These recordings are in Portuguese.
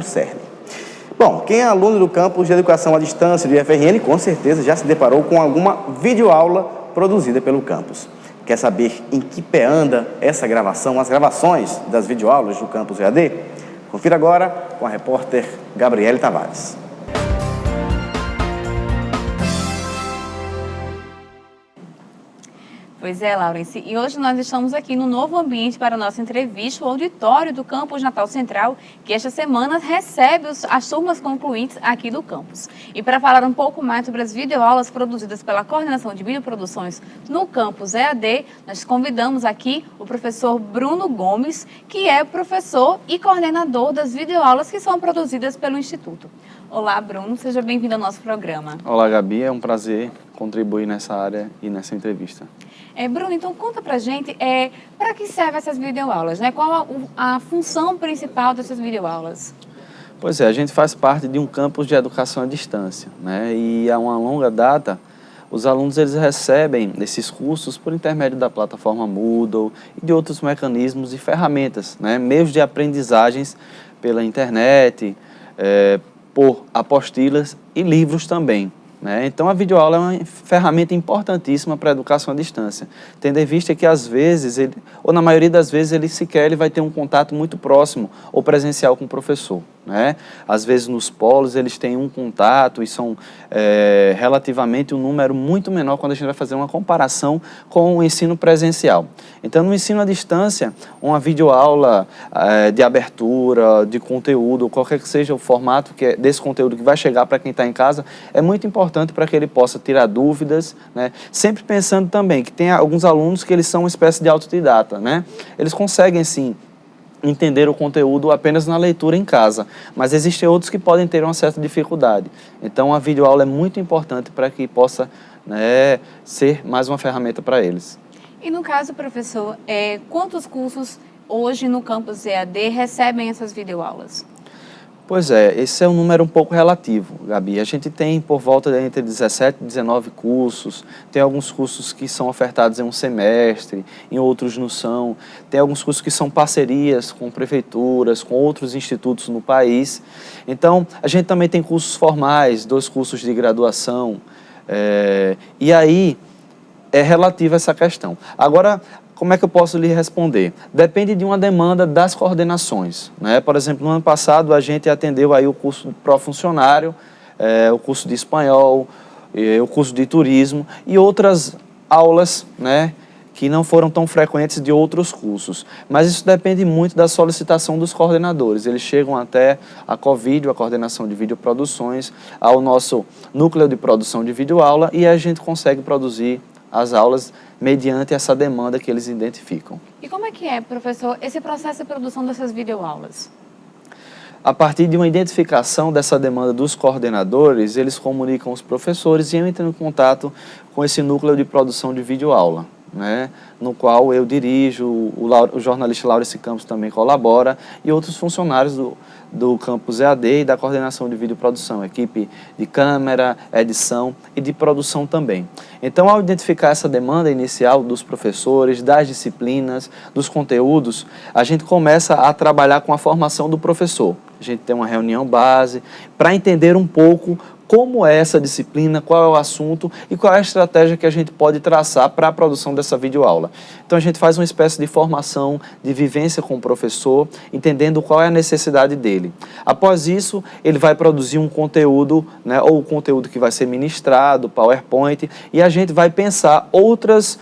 CERN. Bom, quem é aluno do campus de Educação à Distância do IFRN, com certeza já se deparou com alguma videoaula produzida pelo campus. Quer saber em que pé anda essa gravação, as gravações das videoaulas do campus EAD? Confira agora com a repórter Gabriele Tavares. Pois é, Laurence, e hoje nós estamos aqui no novo ambiente para a nossa entrevista, o auditório do Campus Natal Central, que esta semana recebe as turmas concluintes aqui do campus. E para falar um pouco mais sobre as videoaulas produzidas pela Coordenação de Videoproduções no campus EAD, nós convidamos aqui o professor Bruno Gomes, que é professor e coordenador das videoaulas que são produzidas pelo Instituto. Olá, Bruno, seja bem-vindo ao nosso programa. Olá, Gabi, é um prazer contribuir nessa área e nessa entrevista. Bruno, então conta pra gente para que servem essas videoaulas, né? Qual a função principal dessas videoaulas? Pois é, a gente faz parte de um campus de educação à distância, né? E há uma longa data, os alunos eles recebem esses cursos por intermédio da plataforma Moodle e de outros mecanismos e ferramentas, né? Meios de aprendizagens pela internet, por apostilas e livros também. Então, a videoaula é uma ferramenta importantíssima para a educação à distância, tendo em vista que, às vezes, ou na maioria das vezes, ele vai ter um contato muito próximo ou presencial com o professor. Às vezes, nos polos, eles têm um contato e são relativamente um número muito menor quando a gente vai fazer uma comparação com o ensino presencial. Então, no ensino à distância, uma videoaula de abertura, de conteúdo, qualquer que seja o formato desse conteúdo que vai chegar para quem está em casa, é muito importante para que ele possa tirar dúvidas, sempre pensando também que tem alguns alunos que eles são uma espécie de autodidata, Eles conseguem, sim, entender o conteúdo apenas na leitura em casa, mas existem outros que podem ter uma certa dificuldade. Então, a videoaula é muito importante para que possa ser mais uma ferramenta para eles. E no caso, professor, quantos cursos hoje no campus EAD recebem essas videoaulas? Pois é, esse é um número um pouco relativo, Gabi. A gente tem por volta entre 17 e 19 cursos, tem alguns cursos que são ofertados em um semestre, em outros não são, tem alguns cursos que são parcerias com prefeituras, com outros institutos no país. Então, a gente também tem cursos formais, 2 cursos de graduação, e aí é relativo a essa questão. Agora, como é que eu posso lhe responder? Depende de uma demanda das coordenações. Por exemplo, no ano passado a gente atendeu aí o curso pró-funcionário, o curso de espanhol, o curso de turismo e outras aulas, que não foram tão frequentes de outros cursos. Mas isso depende muito da solicitação dos coordenadores. Eles chegam até a COVIDEO, a Coordenação de Videoproduções, ao nosso núcleo de produção de videoaula e a gente consegue produzir as aulas mediante essa demanda que eles identificam. E como é que é, professor, esse processo de produção dessas videoaulas? A partir de uma identificação dessa demanda dos coordenadores, eles comunicam os professores e entram em contato com esse núcleo de produção de videoaula, no qual eu dirijo, o jornalista Laurence Campos também colabora e outros funcionários do campus EAD e da coordenação de videoprodução, equipe de câmera, edição e de produção também. Então, ao identificar essa demanda inicial dos professores, das disciplinas, dos conteúdos, a gente começa a trabalhar com a formação do professor. A gente tem uma reunião base para entender um pouco como é essa disciplina, qual é o assunto e qual é a estratégia que a gente pode traçar para a produção dessa videoaula. Então, a gente faz uma espécie de formação, de vivência com o professor, entendendo qual é a necessidade dele. Após isso, ele vai produzir um conteúdo, ou o conteúdo que vai ser ministrado, PowerPoint, e a gente vai pensar outros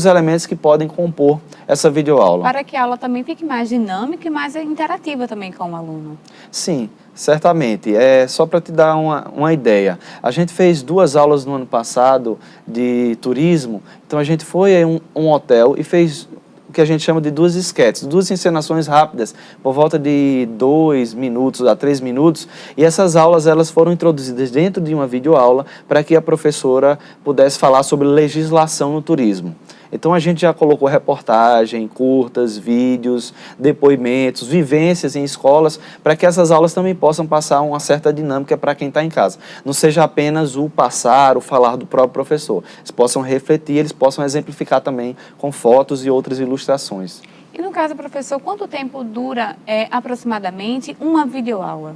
elementos que podem compor essa videoaula. Para que a aula também fique mais dinâmica e mais interativa também com o aluno. Sim, certamente. Só para te dar uma ideia, a gente fez 2 aulas no ano passado de turismo, então a gente foi a um hotel e fez o que a gente chama de 2 esquetes, 2 encenações rápidas, por volta de 2 minutos a 3 minutos, e essas aulas elas foram introduzidas dentro de uma videoaula para que a professora pudesse falar sobre legislação no turismo. Então, a gente já colocou reportagem, curtas, vídeos, depoimentos, vivências em escolas, para que essas aulas também possam passar uma certa dinâmica para quem está em casa. Não seja apenas o passar, o falar do próprio professor. Eles possam refletir, eles possam exemplificar também com fotos e outras ilustrações. E no caso, professor, quanto tempo dura aproximadamente uma videoaula?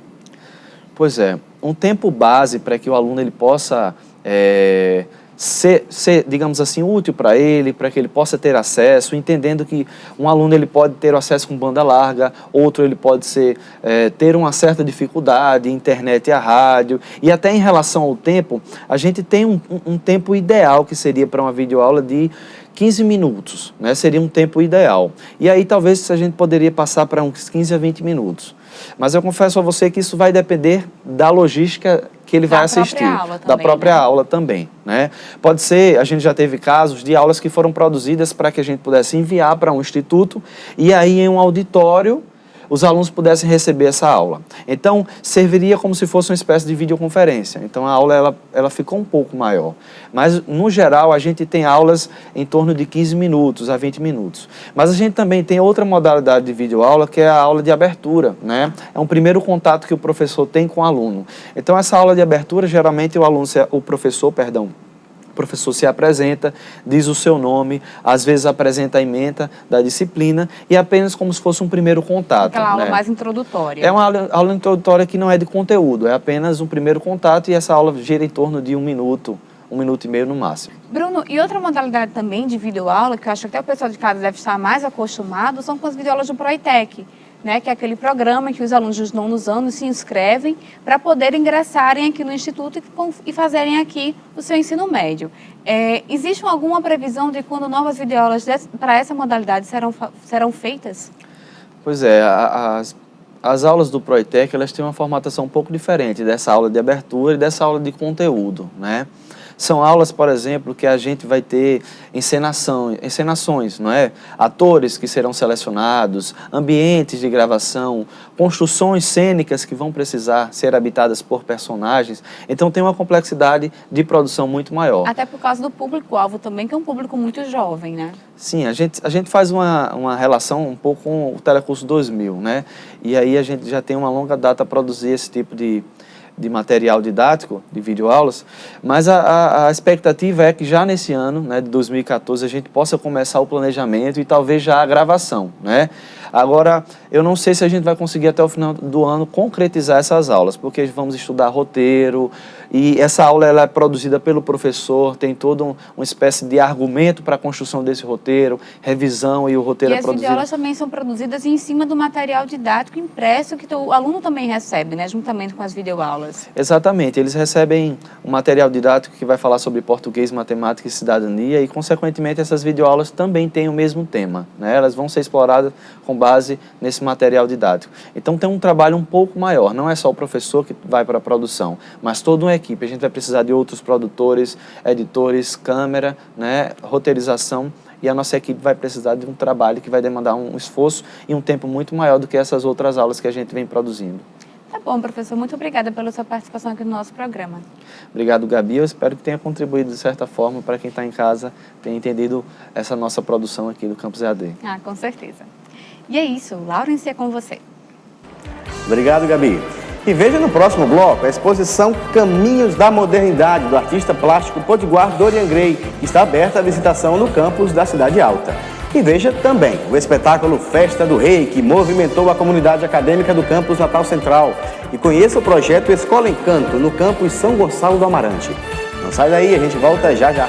Pois é, um tempo base para que o aluno ele possa ser, digamos assim, útil para que ele possa ter acesso, entendendo que um aluno ele pode ter acesso com banda larga, outro ele pode ter uma certa dificuldade, internet e a rádio, e até em relação ao tempo, a gente tem um tempo ideal que seria para uma videoaula de 15 minutos, né? Seria um tempo ideal. E aí talvez a gente poderia passar para uns 15 a 20 minutos. Mas eu confesso a você que isso vai depender da logística que ele vai assistir, da própria aula também, né? Pode ser, a gente já teve casos de aulas que foram produzidas para que a gente pudesse enviar para um instituto e aí em um auditório os alunos pudessem receber essa aula. Então, serviria como se fosse uma espécie de videoconferência. Então, a aula ela ficou um pouco maior. Mas, no geral, a gente tem aulas em torno de 15 minutos a 20 minutos. Mas a gente também tem outra modalidade de videoaula, que é a aula de abertura, né? É um primeiro contato que o professor tem com o aluno. Então, essa aula de abertura, geralmente, o professor se apresenta, diz o seu nome, às vezes apresenta a ementa da disciplina e apenas como se fosse um primeiro contato. Aquela aula mais introdutória. É uma aula introdutória que não é de conteúdo, é apenas um primeiro contato e essa aula gira em torno de 1 minuto e meio no máximo. Bruno, e outra modalidade também de videoaula, que eu acho que até o pessoal de casa deve estar mais acostumado, são com as videoaulas do Proitec, né, que é aquele programa que os alunos dos 9º anos se inscrevem para poder ingressarem aqui no Instituto e fazerem aqui o seu ensino médio. Existe alguma previsão de quando novas videoaulas para essa modalidade serão feitas? Pois é, as aulas do Proitec, elas têm uma formatação um pouco diferente dessa aula de abertura e dessa aula de conteúdo, né? São aulas, por exemplo, que a gente vai ter encenações, não é? Atores que serão selecionados, ambientes de gravação, construções cênicas que vão precisar ser habitadas por personagens. Então tem uma complexidade de produção muito maior. Até por causa do público-alvo também, que é um público muito jovem, né? Sim, a gente faz uma relação um pouco com o Telecurso 2000, né? E aí a gente já tem uma longa data a produzir esse tipo de material didático, de videoaulas, mas a expectativa é que já nesse ano, né, de 2014, a gente possa começar o planejamento e talvez já a gravação, né? Agora, eu não sei se a gente vai conseguir até o final do ano concretizar essas aulas, porque vamos estudar roteiro e essa aula ela é produzida pelo professor, tem toda uma espécie de argumento para a construção desse roteiro, revisão e o roteiro é produzido. E as videoaulas também são produzidas em cima do material didático impresso que o aluno também recebe, né, juntamente com as videoaulas. Exatamente, eles recebem um material didático que vai falar sobre português, matemática e cidadania e, consequentemente, essas videoaulas também têm o mesmo tema, né? Elas vão ser exploradas com base nesse material didático. Então tem um trabalho um pouco maior, não é só o professor que vai para a produção, mas toda uma equipe. A gente vai precisar de outros produtores, editores, câmera, né, roteirização, e a nossa equipe vai precisar de um trabalho que vai demandar um esforço e um tempo muito maior do que essas outras aulas que a gente vem produzindo. Tá bom, professor. Muito obrigada pela sua participação aqui no nosso programa. Obrigado, Gabi. Eu espero que tenha contribuído de certa forma para quem está em casa, tenha entendido essa nossa produção aqui do Campus EAD. Ah, com certeza. E é isso. Laurence, é com você. Obrigado, Gabi. E veja no próximo bloco a exposição Caminhos da Modernidade, do artista plástico potiguar Dorian Gray, que está aberta à visitação no campus da Cidade Alta. E veja também o espetáculo Festa do Rei, que movimentou a comunidade acadêmica do campus Natal Central. E conheça o projeto Escola Encanto, no campus São Gonçalo do Amarante. Não sai daí, a gente volta já já.